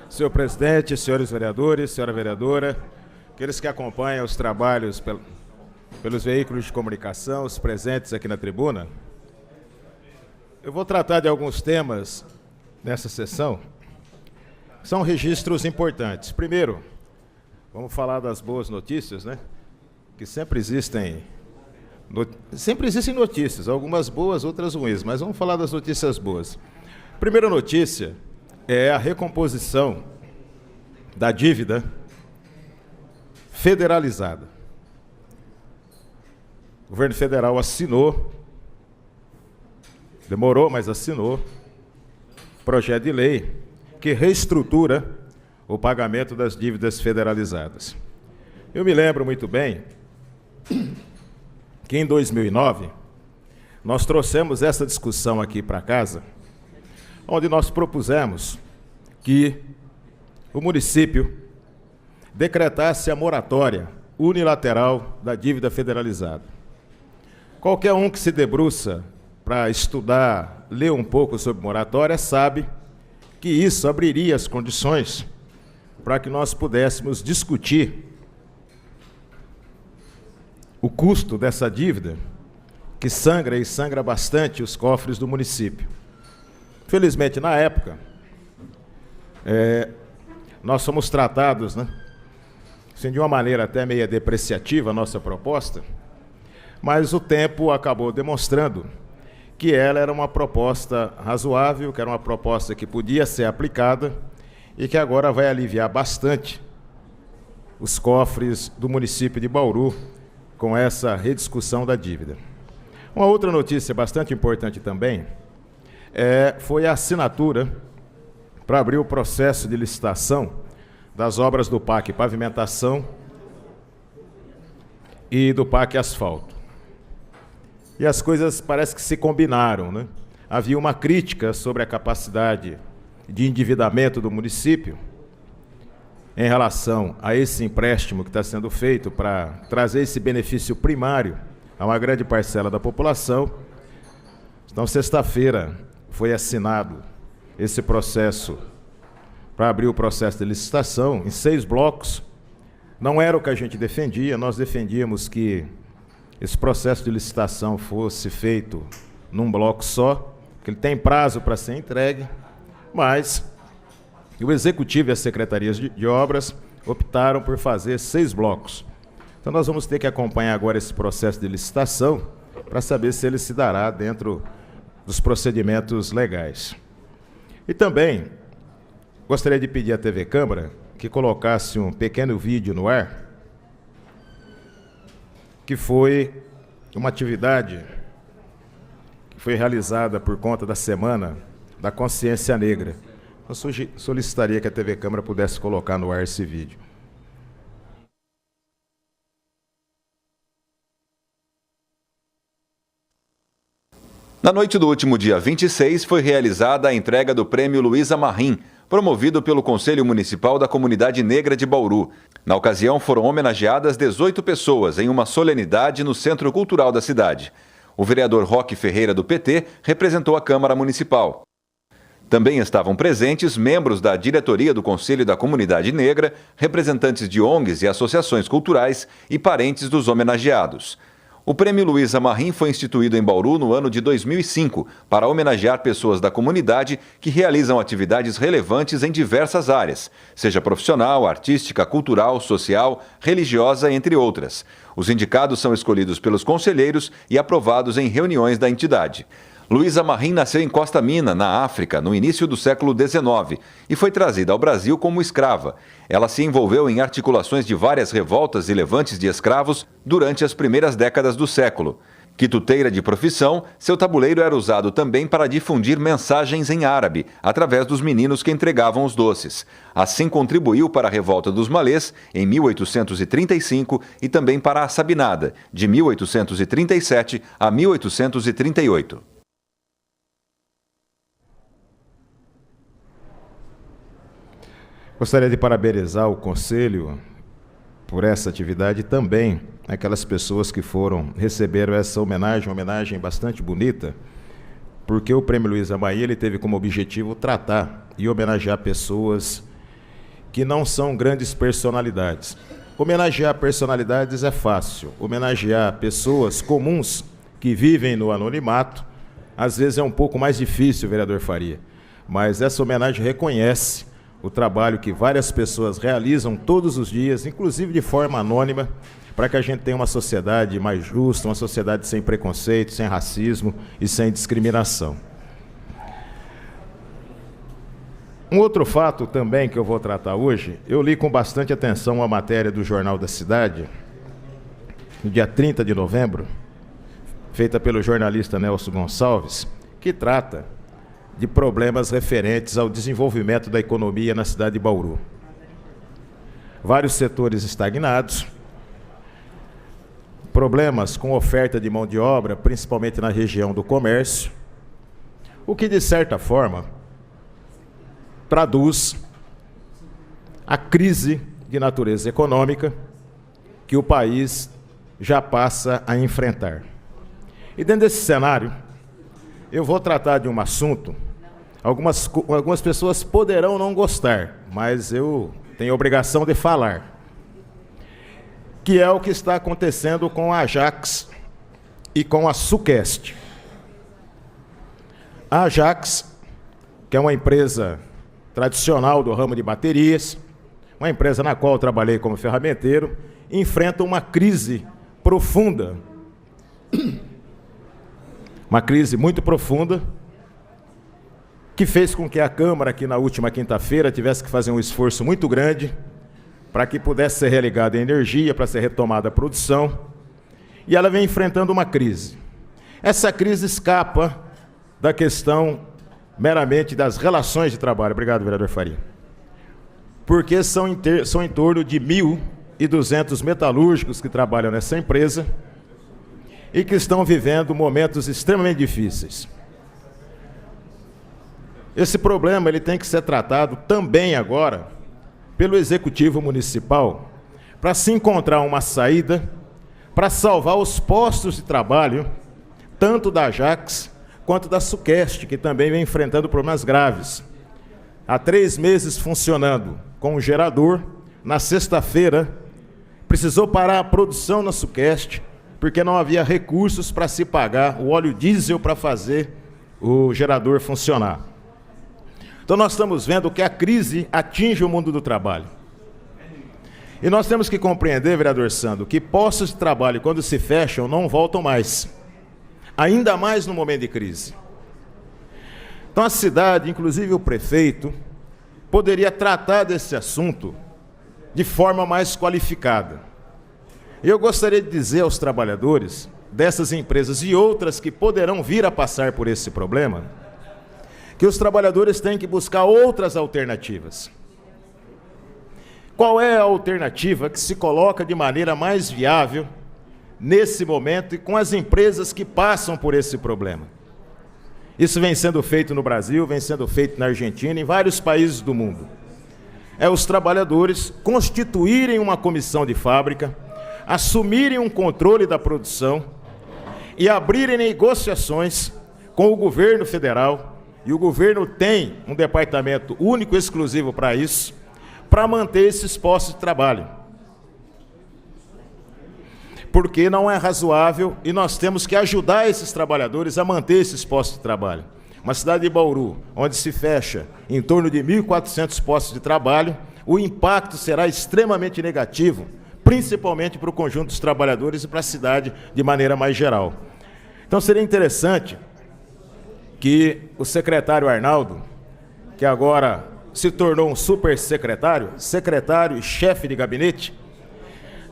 Senhor presidente, senhores vereadores, senhora vereadora, aqueles que acompanham os trabalhos pelos veículos de comunicação, os presentes aqui na tribuna, eu vou tratar de alguns temas nessa sessão, que são registros importantes. Primeiro, vamos falar das boas notícias, né? Que sempre existem notícias, algumas boas, outras ruins, mas vamos falar das notícias boas. Primeira notícia é a recomposição da dívida federalizada. O governo federal assinou, demorou, mas assinou, projeto de lei que reestrutura o pagamento das dívidas federalizadas. Eu me lembro muito bem que em 2009 nós trouxemos essa discussão aqui para casa, onde nós propusemos que o município decretasse a moratória unilateral da dívida federalizada. Qualquer um que se debruça para estudar, ler um pouco sobre moratória, sabe que isso abriria as condições para que nós pudéssemos discutir o custo dessa dívida, que sangra e sangra bastante os cofres do município. Felizmente, na época, nós fomos tratados, né, assim, de uma maneira até meio depreciativa, a nossa proposta, mas o tempo acabou demonstrando que ela era uma proposta razoável, que era uma proposta que podia ser aplicada e que agora vai aliviar bastante os cofres do município de Bauru com essa rediscussão da dívida. Uma outra notícia bastante importante também foi a assinatura para abrir o processo de licitação das obras do PAC Pavimentação e do PAC Asfalto. E as coisas parece que se combinaram, né? Havia uma crítica sobre a capacidade de endividamento do município em relação a esse empréstimo que está sendo feito para trazer esse benefício primário a uma grande parcela da população. Então, sexta-feira, foi assinado esse processo para abrir o processo de licitação em 6 blocos. Não era o que a gente defendia, nós defendíamos que esse processo de licitação fosse feito num bloco só, que ele tem prazo para ser entregue, mas o Executivo e as Secretarias de Obras optaram por fazer 6 blocos. Então nós vamos ter que acompanhar agora esse processo de licitação para saber se ele se dará dentro dos procedimentos legais. E também gostaria de pedir à TV Câmara que colocasse um pequeno vídeo no ar, que foi uma atividade que foi realizada por conta da Semana da Consciência Negra. Eu solicitaria que a TV Câmara pudesse colocar no ar esse vídeo. Na noite do último dia 26, foi realizada a entrega do Prêmio Luísa Marim, promovido pelo Conselho Municipal da Comunidade Negra de Bauru. Na ocasião, foram homenageadas 18 pessoas em uma solenidade no Centro Cultural da cidade. O vereador Roque Ferreira, do PT, representou a Câmara Municipal. Também estavam presentes membros da diretoria do Conselho da Comunidade Negra, representantes de ONGs e associações culturais e parentes dos homenageados. O Prêmio Luísa Marim foi instituído em Bauru no ano de 2005 para homenagear pessoas da comunidade que realizam atividades relevantes em diversas áreas, seja profissional, artística, cultural, social, religiosa, entre outras. Os indicados são escolhidos pelos conselheiros e aprovados em reuniões da entidade. Luísa Marim nasceu em Costa Mina, na África, no início do século XIX, e foi trazida ao Brasil como escrava. Ela se envolveu em articulações de várias revoltas e levantes de escravos durante as primeiras décadas do século. Quituteira de profissão, seu tabuleiro era usado também para difundir mensagens em árabe, através dos meninos que entregavam os doces. Assim contribuiu para a Revolta dos Malês, em 1835, e também para a Sabinada, de 1837 a 1838. Gostaria de parabenizar o Conselho por essa atividade e também aquelas pessoas que receberam essa homenagem, uma homenagem bastante bonita, porque o Prêmio Luísa Marim ele teve como objetivo tratar e homenagear pessoas que não são grandes personalidades. Homenagear personalidades é fácil. Homenagear pessoas comuns que vivem no anonimato, às vezes é um pouco mais difícil, vereador Faria. Mas essa homenagem reconhece o trabalho que várias pessoas realizam todos os dias, inclusive de forma anônima, para que a gente tenha uma sociedade mais justa, uma sociedade sem preconceito, sem racismo e sem discriminação. Um outro fato também que eu vou tratar hoje, eu li com bastante atenção uma matéria do Jornal da Cidade, no dia 30 de novembro, feita pelo jornalista Nelson Gonçalves, que trata de problemas referentes ao desenvolvimento da economia na cidade de Bauru. Vários setores estagnados, problemas com oferta de mão de obra, principalmente na região do comércio, o que, de certa forma, traduz a crise de natureza econômica que o país já passa a enfrentar. E dentro desse cenário, eu vou tratar de um assunto, algumas pessoas poderão não gostar, mas eu tenho a obrigação de falar, que é o que está acontecendo com a Ajax e com a Suquest. A Ajax, que é uma empresa tradicional do ramo de baterias, uma empresa na qual eu trabalhei como ferramenteiro, enfrenta uma crise profunda, uma crise muito profunda, que fez com que a Câmara, aqui na última quinta-feira, tivesse que fazer um esforço muito grande para que pudesse ser religada a energia, para ser retomada a produção, e ela vem enfrentando uma crise. Essa crise escapa da questão meramente das relações de trabalho. Obrigado, vereador Faria. Porque são em torno de 1.200 metalúrgicos que trabalham nessa empresa e que estão vivendo momentos extremamente difíceis. Esse problema ele tem que ser tratado também agora pelo Executivo Municipal para se encontrar uma saída para salvar os postos de trabalho, tanto da Ajax quanto da Suquest, que também vem enfrentando problemas graves. Há 3 meses funcionando com um gerador, na sexta-feira, precisou parar a produção na Suquest, porque não havia recursos para se pagar o óleo diesel para fazer o gerador funcionar. Então nós estamos vendo que a crise atinge o mundo do trabalho. E nós temos que compreender, vereador Sandro, que postos de trabalho, quando se fecham, não voltam mais. Ainda mais no momento de crise. Então a cidade, inclusive o prefeito, poderia tratar desse assunto de forma mais qualificada. Eu gostaria de dizer aos trabalhadores dessas empresas e outras que poderão vir a passar por esse problema, que os trabalhadores têm que buscar outras alternativas. Qual é a alternativa que se coloca de maneira mais viável nesse momento e com as empresas que passam por esse problema? Isso vem sendo feito no Brasil, vem sendo feito na Argentina, em vários países do mundo. É os trabalhadores constituírem uma comissão de fábrica, assumirem um controle da produção e abrirem negociações com o governo federal, e o governo tem um departamento único e exclusivo para isso, para manter esses postos de trabalho. Porque não é razoável e nós temos que ajudar esses trabalhadores a manter esses postos de trabalho. Uma cidade de Bauru, onde se fecha em torno de 1.400 postos de trabalho, o impacto será extremamente negativo, principalmente para o conjunto dos trabalhadores e para a cidade de maneira mais geral. Então seria interessante que o secretário Arnaldo, que agora se tornou um supersecretário, secretário e chefe de gabinete,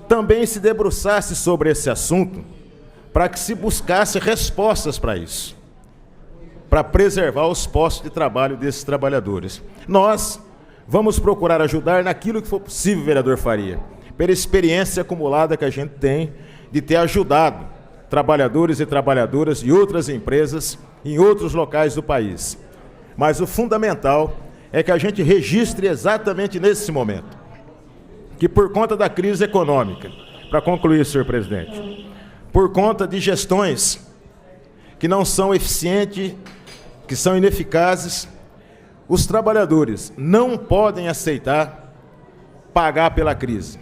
também se debruçasse sobre esse assunto para que se buscasse respostas para isso, para preservar os postos de trabalho desses trabalhadores. Nós vamos procurar ajudar naquilo que for possível, vereador Faria, pela experiência acumulada que a gente tem de ter ajudado trabalhadores e trabalhadoras de outras empresas em outros locais do país. Mas o fundamental é que a gente registre exatamente nesse momento que por conta da crise econômica, para concluir, senhor presidente, por conta de gestões que não são eficientes, que são ineficazes, os trabalhadores não podem aceitar pagar pela crise.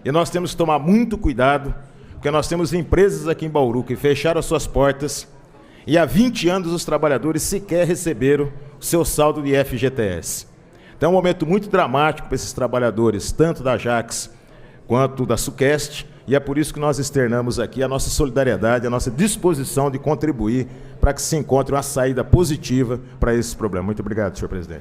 E nós temos que tomar muito cuidado, porque nós temos empresas aqui em Bauru que fecharam as suas portas e há 20 anos os trabalhadores sequer receberam o seu saldo de FGTS. Então é um momento muito dramático para esses trabalhadores, tanto da Jax quanto da Suquest, e é por isso que nós externamos aqui a nossa solidariedade, a nossa disposição de contribuir para que se encontre uma saída positiva para esse problema. Muito obrigado, senhor presidente.